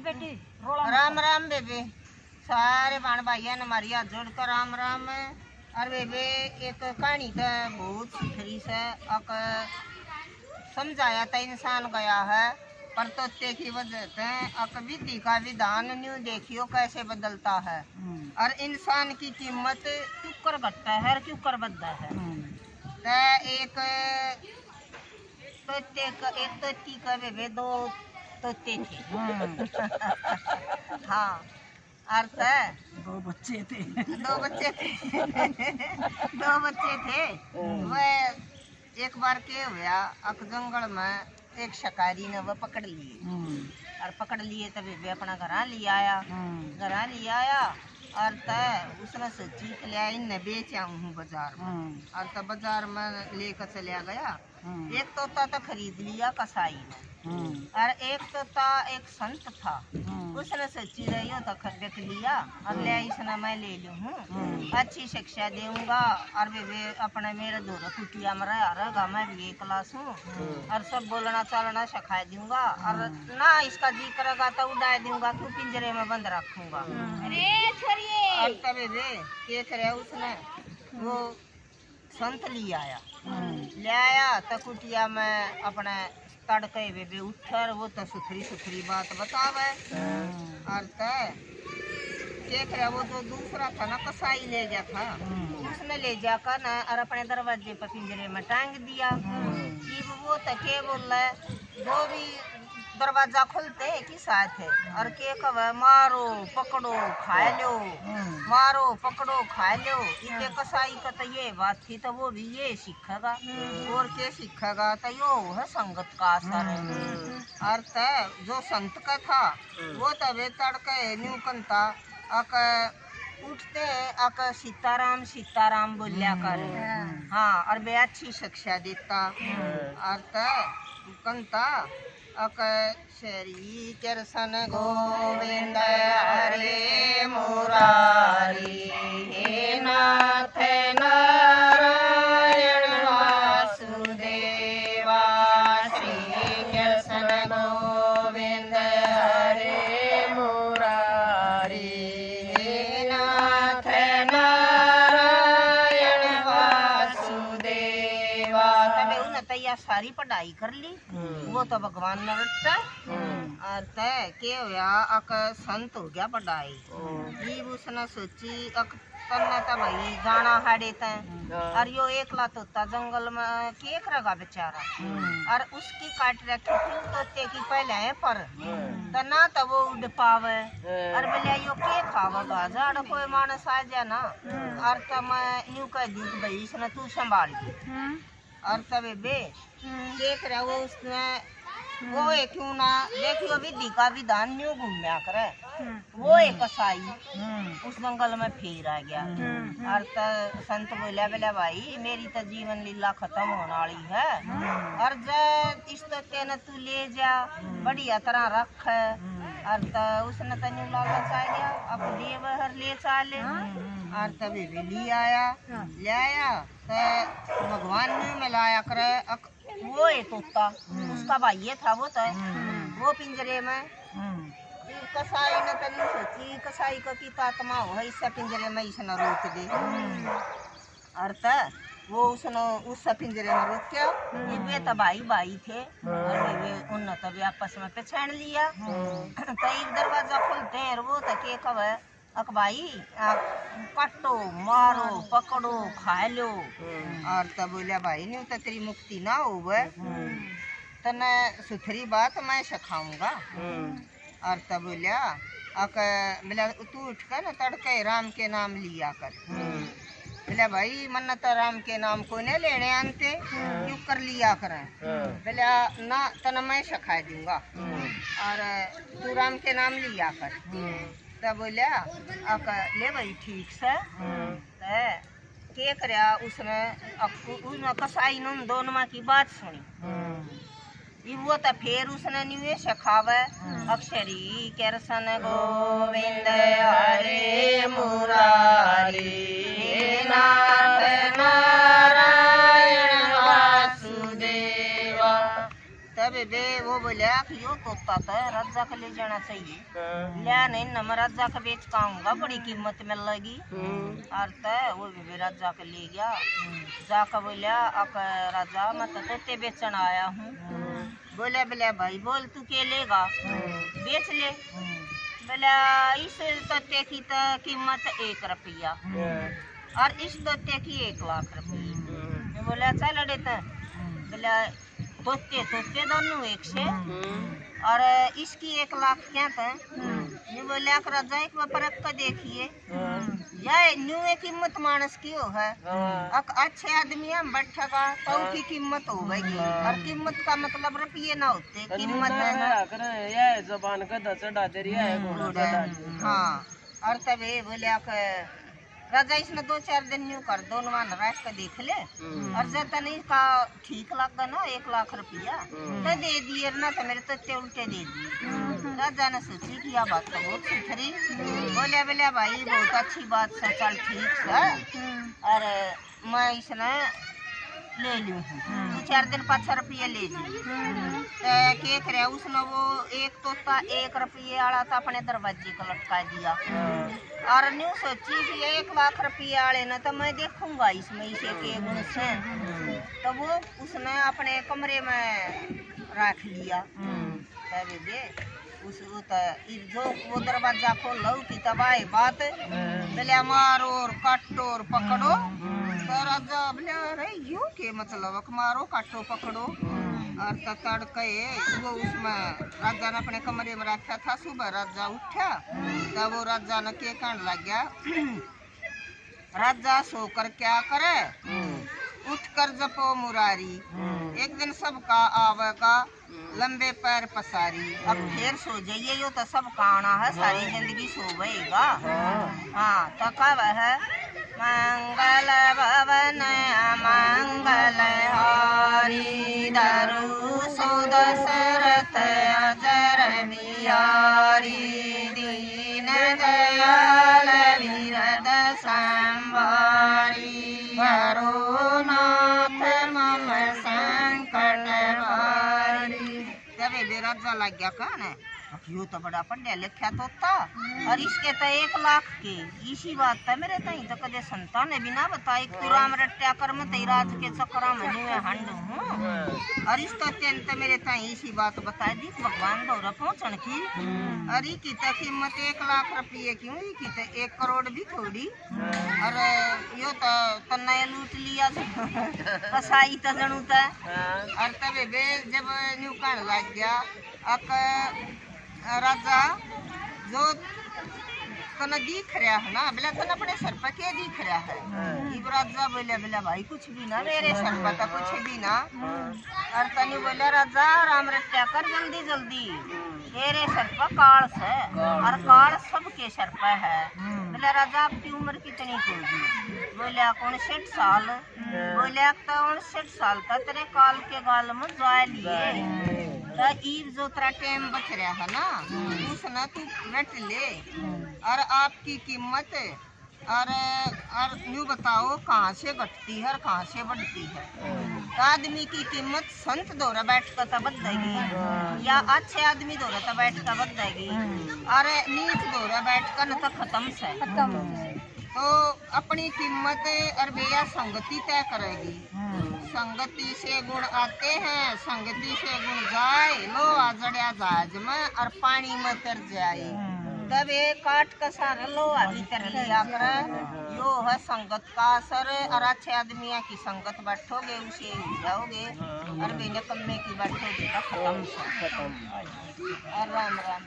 बेटी राम राम बेबे। सारे बाण भाइया ने हमारी हाथ जोड़कर राम राम। और बेबे एक कहानी तो बहुत सुथरी से अक समझाया था इंसान गया है पर तोते की वजह से अक विधि का विधान न्यू देखियो कैसे बदलता है और इंसान की कीमत क्यों कर घटता है और क्यों कर बढ़ता है। तो एक तोती का बेबे दो तोते थे। हाँ अर्थ दो बच्चे थे दो बच्चे थे। वह एक बार क्या हुआ अक जंगल में एक शिकारी ने वह पकड़ लिए और पकड़ लिए तब वे अपना घर ले आया और तय उसने सोची कि लिया इन बेच आऊँ बाजार में और तब बाजार में लेकर चला गया। एक तोता तो खरीद लिया कसाई ने और एक तोता एक संत था उसने सोची रही हो तो खरीद लिया और ले इसने मैं ले लूँ अच्छी शिक्षा दूंगा और वे अपने मेरे दो कुटिया में रहेगा मैं भी एक क्लास हूँ और सब बोलना चलना सिखा दूंगा और ना इसका जी करेगा तो उड़ा दूंगा क्यों पिंजरे में बंद रखूंगा। और तब वे क्या करे उसने वो संत ले आया तो कुटिया में अपने तड़के वे उठर वो तो सुथरी बात बतावे और तय देख रहा वो तो दूसरा था ना कसाई ले गया था उसने ले जाकर ना और अपने दरवाजे पर पिंजरे में टांग दिया कि वो तो के बोल रहा जो भी दरवाजा खोलते है कि साथ है और के कब मारो पकड़ो खा लो मारो पकड़ो खा लो इतने कसाई का तो ये बात थी तो वो भी ये सीखेगा और के सीखेगा तो यो है संगत का असर है। और जो संत का था वो तबे तड़के न्यू कंता अक उठते अक सीताराम बोलिया कर। हाँ और बे अच्छी शिक्षा देता और कंता अक श्री कृष्ण गोविंद हरे मुरारी हे नाथ नारायण वासुदेवा श्री कृष्ण गोविंद हरे मुरारी हे नाथ नारायण वासुदेवा। तबे उन्हें तैयार सारी पढ़ाई कर ली वो तो भगवान ने रट्टा और तय के हुआ अक संत हो गया पढ़ाई जीव उसने सोची अक तन्ना था भाई जाना हाड़े तय और यो एकला तोता जंगल में के करेगा बेचारा और उसकी काट रखी थी तोते की पहले पर तना तो वो उड़ पावे और बोले यो के खावेगा झाड़ कोई मानस आ जा ना और तब मैं यूं कह दी भाई इसने तू संभाल और तब बे देख रहा वो उसने वो एक क्यों ना देखियो विधि का विधान न्यू घूमया करे वो एक कसाई उस जंगल में फिर आ गया और संत बोला बोला भाई मेरी तो जीवन लीला खत्म होने वाली है और जब इस तोते ने तू ले जा बढ़िया तरह रख और उसने तो न्यू लालच आ गया अब देवहर ले चाले और तभी भी ले आया तो भगवान ने मिलाया करे वो है तोता उसका भाई ये था वो तो वो पिंजरे में कसाई ने तनी सोची कसाई को की आत्मा हो इससे पिंजरे में इसने रोक दे और वो उसने उस पिंजरे में रोक के ये तो भाई थे और वे उन तभी आपस में पहचान लिया तो एक दरवाजा खोलते हैं वो तो के कब अक भाई काटो मारो पकड़ो खा लो और तब बोलिया भाई नहीं तो तेरी मुक्ति ना हो तने सुथरी बात मैं सिखाऊंगा। और तब बोलिया अक बोला तू उठ कर ना तड़के राम के नाम लिया कर बोले भाई मन तो राम के नाम को नहीं लेने आनते क्यों कर लिया करें बोला ना तने मैं सिखा दूंगा और तू राम के नाम लिया कर। तब बोलिया ले भाई ठीक से के करया उसने कसाई ने दोनों की बात सुनी वो तो फिर उसने न्यू सिखावे अक्षरी कृष्ण गोविंद हरे मुरारी नाथ नारायण वासुदेवा। तब बे वो बोला कि यो तोता तो राजा का ले जाना चाहिए, लिया नहीं न राजा का बेच पाऊंगा, बड़ी कीमत मिल लगी। और तय वो भी राजा का ले गया, जाकर बोलिया अक राजा मैं तो तोते बेचन आया हूँ। बोले बोले भाई बोल तू के लेगा, बेच ले। बोला इस तोते की तो कीमत 1 रुपया और इस तोते की 1 लाख रुपये। बोला चल देता। बोला तोते तोते दोनों एक से और इसकी 1 लाख क्या था। ये बोला राजा एक परख कर देखिए, यह न्यू कीमत मानस की हो है, अच्छे आदमी हम बैठेगा तो उसकी कीमत हो गई। और कीमत का मतलब रुपये ना होते, कीमत है जबान का दचड़ा जरिया है। हाँ और तभी बोले राजा इसने 2-4 दिन न्यू कर दो रख कर देख ले, और जब नहीं का ठीक लगा ना 1 लाख रुपया तो दे दिए ना, तो मेरे तो उल्टे दे दिए। राजा ने सोची कि यह बात तो बहुत सुथरी। बोले बोले भाई बहुत अच्छी बात है, चल ठीक है। और मैं इसने ले लूँ 2-4 दिन 5 रुपये ले ली। के करे उसने वो एक तोता 1 रुपये वाला था अपने दरवाजे को लटका दिया। और न्यू सोची कि 1 लाख रुपये वाले ने तो मैं देखूंगा इसमें इसे के गुण से, तो वो उसने अपने कमरे में रख लिया। तभी दे उस जो वो दरवाजा खोलो की तबाही बात बोले मारो और काटो और पकड़ो। तो राजा बोले अरे यूं के मतलब मारो काटो पकड़ो। और तड़के वो उसमें राजा ने अपने कमरे में रखा था। सुबह राजा उठा तब वो राजा ने के कहने लग गया, राजा सोकर क्या करे, उठकर जपो मुरारी, एक दिन सबका आवेगा लंबे पैर पसारी। अब फिर सो जाइए, यो तो सब काना है, सारी जिंदगी सोवेगा। हाँ तो कब है मंगल भवन मंगल हारी, दरु सो दशरथ अजर बिहारी, दीन दयाल विरद संभारी, हरो नाथ मम संकट हारी। जब राजा लग गया कहने यो तो बड़ा पढ़ा लिखा तोता, और इसके तो 1 लाख के इसी बात था मेरे तई तो कदे संतान ने बिना बताई कुराम रट्या कर में राज के चक्रा में हंड हूँ। और इस तो मेरे तई इसी बात बता दी भगवान दौरा पहुँचन की। अरे की तो कीमत 1 लाख रुपये क्यों की तो 1 करोड़ भी थोड़ी। और यो तो तन्ना लूट लिया कसाई तो जनू था। और तब जब न्यू कहने लग गया राजा जो तना दिख रहा है ना, बोला तना अपने सर पर क्या दिख रहा है। राजा बोले बोला भाई कुछ भी ना, मेरे सर पर तो कुछ भी ना। और तनी बोले राजा राम रट्या कर जल्दी जल्दी, तेरे सर पर काल है और काल सबके सर पर है। बोले राजा आपकी उम्र कितनी होगी। बोले 59 साल। बोले तो 59 साल तक तेरे काल के गाल में जा लिए, जो तेरा टाइम बच रहा है ना उसने तू रट ले। और आपकी कीमत और यूँ बताओ कहाँ से घटती है और कहाँ से बढ़ती है। आदमी की कीमत संत दौरा बैठ कर तो बढ़ेगी, या अच्छे आदमी दौरा तो बैठ कर बढ़ेगी, और नीच दौरा बैठ कर न तो खत्म से। तो अपनी कीमत और बेया संगति तय करेगी। संगति से गुण आते हैं, संगति से गुण जाए, लो आजड़िया जहाज में और पानी में तर जाए। तब एक काट का सारा लो अभी तर लिया कर। यो है संगत का असर। और अच्छे आदमी की संगत बैठोगे उसे जाओगे, और बेने कम्मे की बैठोगे तो खत्म। और राम राम।